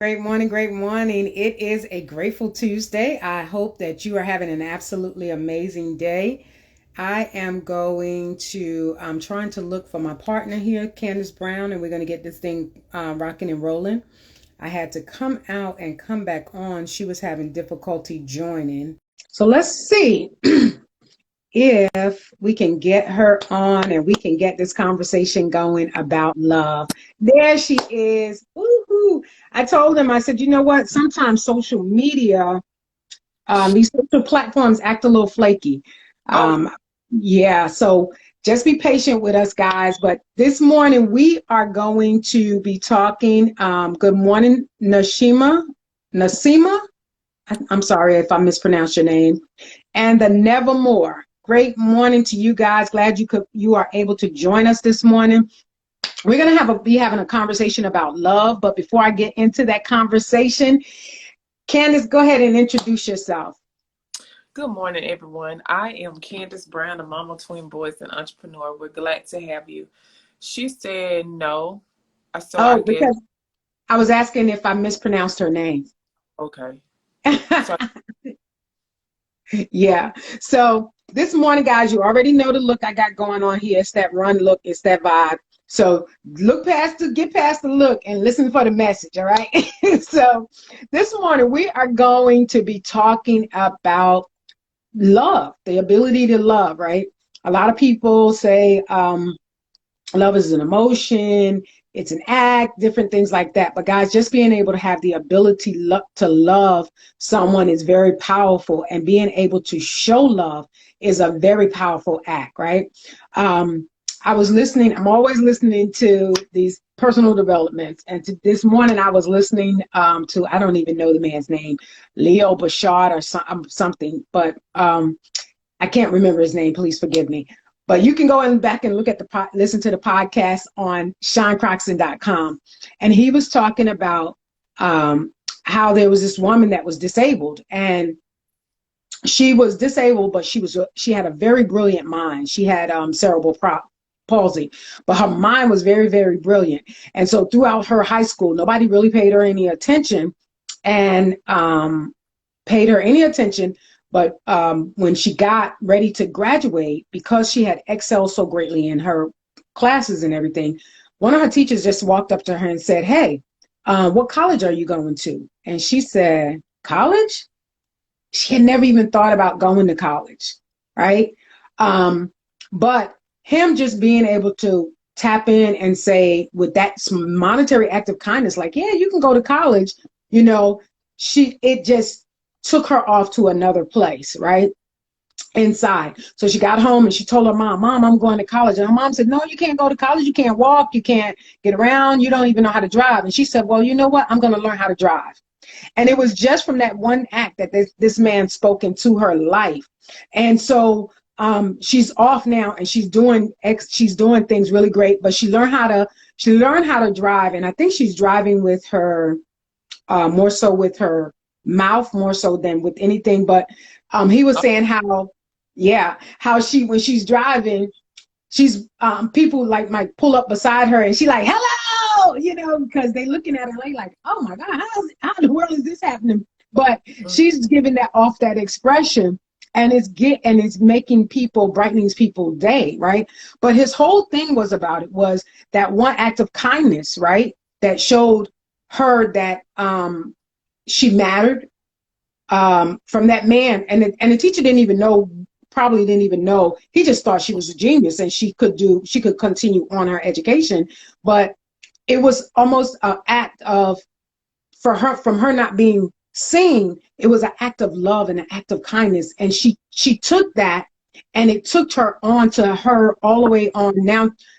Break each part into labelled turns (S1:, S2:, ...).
S1: Great morning, great morning. It is a grateful Tuesday. I hope that you are having an absolutely amazing day. I'm trying to look for my partner here, Candace Brown, and we're going to get this thing rocking and rolling. I had to come out and come back on. She was having difficulty joining. So let's see if we can get her on and we can get this conversation going about love. There she is. Woohoo. I told him, I said, you know what? Sometimes social media, these social platforms act a little flaky.
S2: Oh,
S1: Um, yeah, so just be patient with us, guys. But this morning we are going to be talking. Good morning, Nasima. I'm sorry if I mispronounced your name. And the Nevermore. Great morning to you guys. Glad you are able to join us this morning. We're gonna be having a conversation about love, but before I get into that conversation, Candace, go ahead and introduce yourself.
S2: good morning, everyone. I am Candace Brown, a mama, of twin boys, and entrepreneur. We're glad to have you. She said no, so I
S1: Oh,
S2: guess
S1: because I was asking if I mispronounced her name.
S2: okay. So
S1: Yeah. So this morning, guys, you already know the look I got going on here. It's that run look, it's that vibe. So get past the look and listen for the message, all right? So this morning we are going to be talking about love, the ability to love, right? A lot of people say love is an emotion, it's an act, different things like that. But guys, just being able to have the ability to love someone is very powerful, and being able to show love is a very powerful act, right? Um, I was listening. I'm always listening to these personal developments, and this morning I was listening to, I don't even know the man's name, Leo Bashard or something, but I can't remember his name. Please forgive me. But you can go in back and look at listen to the podcast on SeanCroxton.com. And he was talking about how there was this woman that was disabled, and she was disabled, but she had a very brilliant mind. She had cerebral palsy, but her mind was very, very brilliant. And so throughout her high school, nobody really paid her any attention, and paid her any attention. But when she got ready to graduate, because she had excelled so greatly in her classes and everything, one of her teachers just walked up to her and said, "Hey, what college are you going to?" And she said, "College?" She had never even thought about going to college, right? But him just being able to tap in and say, with that monetary act of kindness, like, yeah, you can go to college, you know, it just took her off to another place, right? Inside. So she got home and she told her mom, "Mom, I'm going to college." And her mom said, "No, you can't go to college. You can't walk. You can't get around. You don't even know how to drive." And she said, "Well, you know what? I'm going to learn how to drive." And it was just from that one act that this man spoke into her life. And so she's off now, and she's doing things really great. But she learned how to drive, and I think she's driving with her more so with her mouth more so than with anything. But he was saying how, yeah, how when she's driving, she's people like might pull up beside her, and she like, "Hello," because they looking at her like, "Oh my God, how in the world is this happening?" But she's giving that expression, and it's making people, brightening people's day, right? But his whole thing was that one act of kindness, right? That showed her that she mattered, from that man. And the teacher probably didn't even know. He just thought she was a genius and she could continue on her education. But it was almost an act of, for her, from her not being seen, it was an act of love and an act of kindness. And she took that, and it took her on to her all the way on.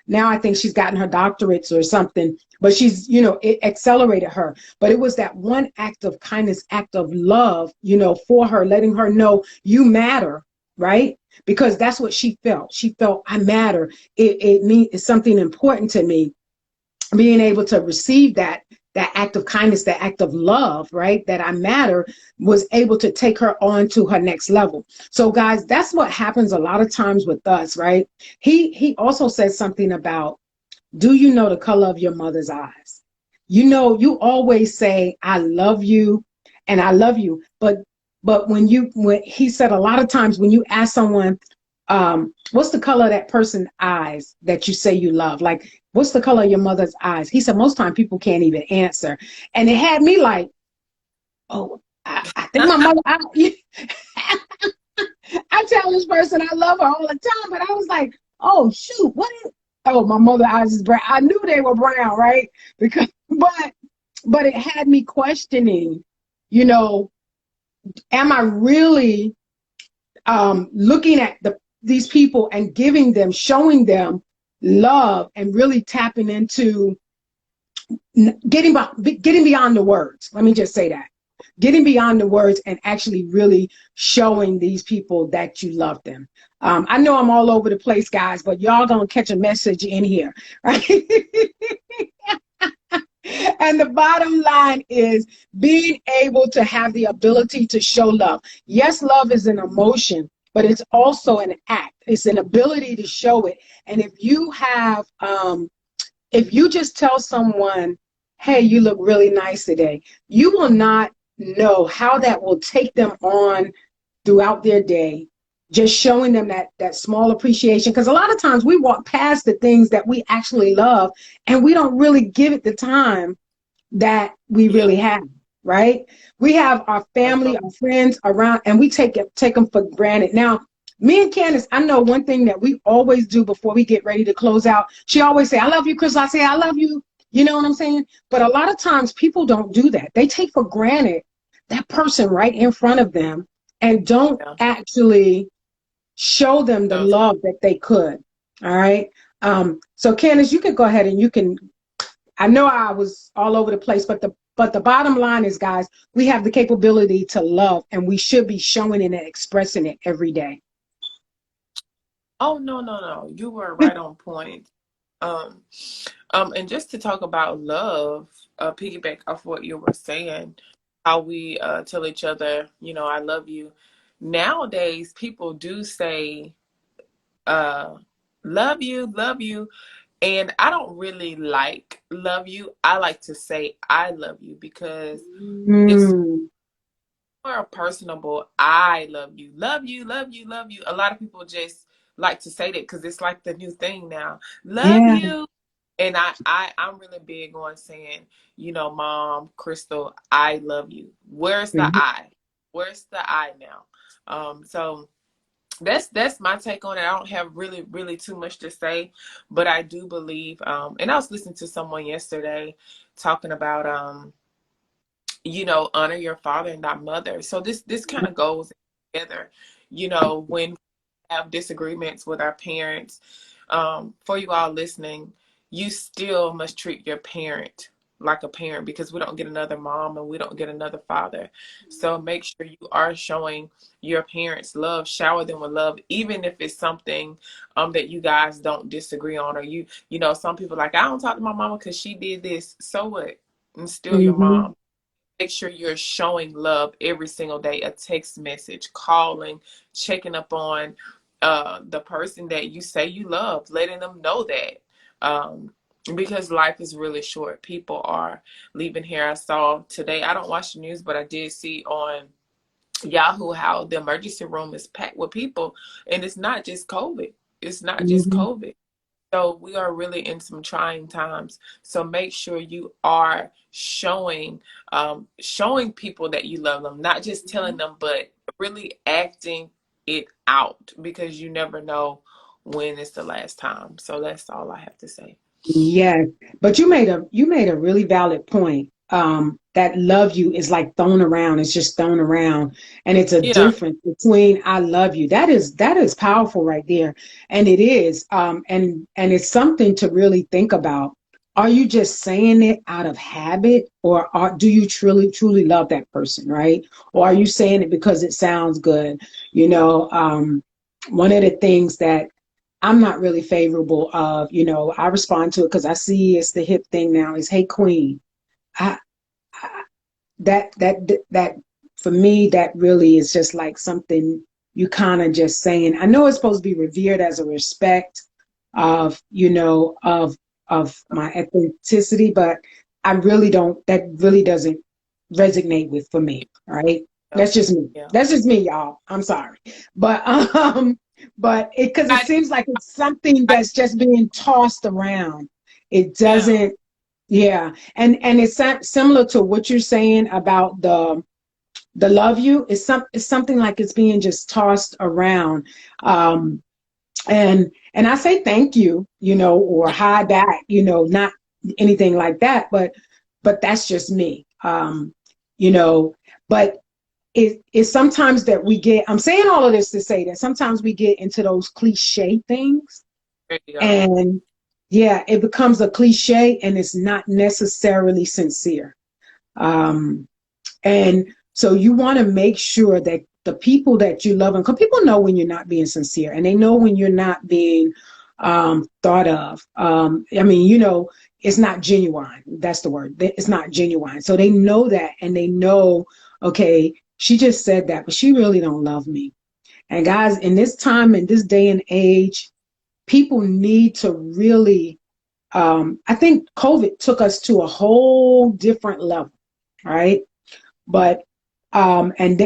S1: Now I think she's gotten her doctorates or something, but it accelerated her. But it was that one act of kindness, act of love, for her, letting her know, you matter, right? Because that's what she felt. She felt, I matter. It's something important to me. Being able to receive that act of kindness, that act of love, right? That I matter, was able to take her on to her next level. So guys, that's what happens a lot of times with us, right? He also said something about, do you know the color of your mother's eyes? you know, you always say, I love you and I love you. But when he said a lot of times when you ask someone, what's the color of that person's eyes that you say you love? Like, what's the color of your mother's eyes? He said most time people can't even answer. And it had me like, oh, I think my mother, I tell this person I love her all the time, but I was like, oh shoot, what is, oh, my mother's eyes is brown. I knew they were brown, right? Because, but it had me questioning, you know, am I really looking at these people and giving them, showing them love and really tapping into getting beyond the words. Let me just say that. Getting beyond the words and actually really showing these people that you love them. I know I'm all over the place, guys, but y'all gonna catch a message in here, right? And the bottom line is being able to have the ability to show love. Yes, love is an emotion, but it's also an act. It's an ability to show it. And if you have, if you just tell someone, hey, you look really nice today, you will not know how that will take them on throughout their day, just showing them that small appreciation. Because a lot of times we walk past the things that we actually love and we don't really give it the time that we
S2: Yeah,
S1: really have, right? We have our
S2: that's
S1: family,
S2: so.
S1: our friends around, and we take them for granted. Now, me and Candace, I know one thing that we always do before we get ready to close out. She always say, I love you, Chris. I say, I love you. You know what I'm saying? But a lot of times people don't do that. They take for granted that person right in front of them and don't
S2: Yeah.
S1: actually show them the
S2: Those.
S1: love that they could. All right. So Candace, you can go ahead and you can, I know I was all over the place, but the bottom line is, guys, we have the capability to love and we should be showing it and expressing it every day.
S2: Oh, no, no, no. You were right on point. Um, and just to talk about love, piggyback off what you were saying, how we tell each other, you know, I love you. Nowadays, people do say, uh, love you. And I don't really like love you. I like to say I love you because it's
S1: Mm,
S2: more personable. I love you, love you, love you, love you. A lot of people just like to say that because it's like the new thing now. Love
S1: yeah.
S2: you. And I'm really big on saying, you know, Mom, Crystal, I love you. Where's the
S1: Mhm.
S2: I? Where's the I now? So that's my take on it. I don't have really too much to say, but I do believe. And I was listening to someone yesterday talking about you know, honor your father and thy mother. So this kind of goes together. You know, when we have disagreements with our parents, for you all listening, you still must treat your parent like a parent because we don't get another mom and we don't get another father. So make sure you are showing your parents love, shower them with love, even if it's something that you guys don't disagree on, or you know, some people like, I don't talk to my mama because she did this. So what? And still your
S1: Mhm.
S2: mom. Make sure you're showing love every single day, a text message, calling, checking up on the person that you say you love, letting them know that. Because life is really short. People are leaving here. I saw today, I don't watch the news, but I did see on Yahoo how the emergency room is packed with people. And it's not just COVID. It's not just
S1: Mhm.
S2: COVID. So we are really in some trying times. So make sure you are showing people that you love them, not just telling them, but really acting it out because you never know when it's the last time. So that's all I have to say.
S1: Yes, but you made a really valid point. That love you is like thrown around. It's just thrown around, and it's a
S2: Yeah.
S1: difference between I love you. That is powerful right there, and it is. And it's something to really think about. Are you just saying it out of habit, or do you truly love that person, right? Or are you saying it because it sounds good? You know, one of the things that I'm not really favorable of, I respond to it because I see it's the hip thing now is, hey, queen. I, I that for me, that really is just like something you kind of just saying. I know it's supposed to be revered as a respect of, of my ethnicity, but I really don't, that really doesn't resonate with for me. All right.
S2: Yeah.
S1: That's just me.
S2: Yeah.
S1: That's just me, y'all. I'm sorry. But but it, because it
S2: I,
S1: seems like it's something
S2: I,
S1: that's just being tossed around. It
S2: yeah.
S1: doesn't, yeah. And it's similar to what you're saying about the love you. It's something like it's being just tossed around. Um and I say thank you, or
S2: Yeah.
S1: hi back, not anything like that, but that's just me. You know, but it's sometimes that we get, I'm saying all of this to say that sometimes we get into those cliche things,
S2: There you go.
S1: and yeah, it becomes a cliche and it's not necessarily sincere. Um, and so you want to make sure that the people that you love, and because people know when you're not being sincere and they know when you're not being thought of. I mean, it's not genuine. That's the word. It's not genuine. So they know that, and they know, okay, she just said that, but she really don't love me. And guys, in this time, in this day and age, people need to really, I think COVID took us to a whole different level, right? But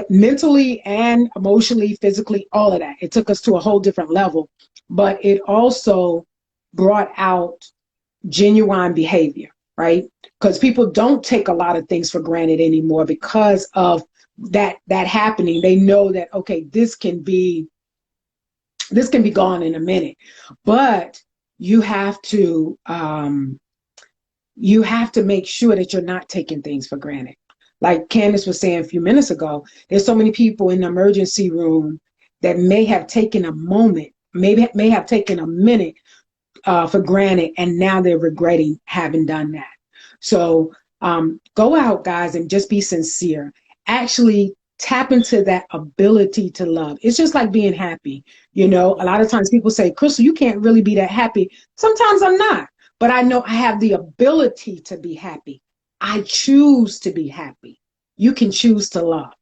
S1: mentally and emotionally, physically, all of that, it took us to a whole different level. But it also brought out genuine behavior, right? Because people don't take a lot of things for granted anymore because of that happening. They know that, okay, this can be gone in a minute. But you have to make sure that you're not taking things for granted. Like Candace was saying a few minutes ago, there's so many people in the emergency room that may have taken a moment, maybe may have taken a minute for granted, and now they're regretting having done that. So go out, guys, and just be sincere. Actually tap into that ability to love. It's just like being happy. A lot of times people say, Crystal, you can't really be that happy. Sometimes I'm not, but I know I have the ability to be happy. I choose to be happy. You can choose to love,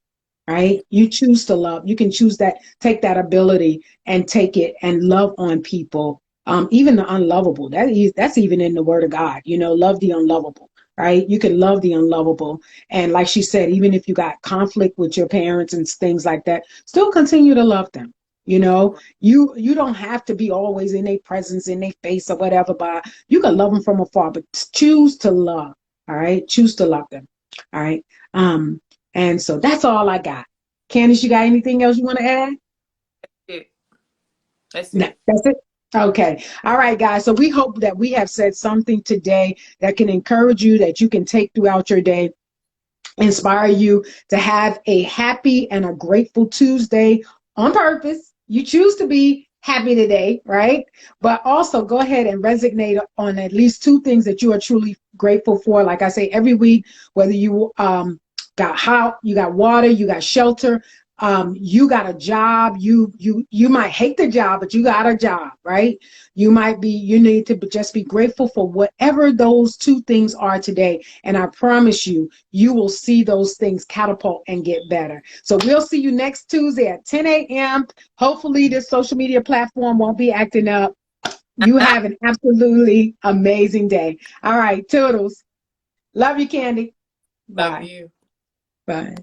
S2: Yeah.
S1: right? You choose to love. You can choose that, take that ability and take it and love on people, even the unlovable. That's even in the word of God, love the unlovable, right? You can love the unlovable. And like she said, even if you got conflict with your parents and things like that, still continue to love them. You don't have to be always in their presence, in their face or whatever, but you can love them from afar, but choose to love. All right. Choose to love them. All right. And so that's all I got. Candace, you got anything else you want to add?
S2: It. That's
S1: No,
S2: it.
S1: that's it. Okay. All right, guys. So we hope that we have said something today that can encourage you, that you can take throughout your day, inspire you to have a happy and a grateful Tuesday on purpose. You choose to be happy today, right? But also go ahead and resonate on at least two things that you are truly grateful for. Like I say every week, whether you you got water, you got shelter, you got a job, you might hate the job, but you got a job, right? You need to just be grateful for whatever those two things are today. And I promise you, you will see those things catapult and get better. So we'll see you next Tuesday at 10 a.m. Hopefully this social media platform won't be acting up. You have an absolutely amazing day. All right, toodles. Love you, Candy.
S2: Love
S1: Bye.
S2: you.
S1: Bye.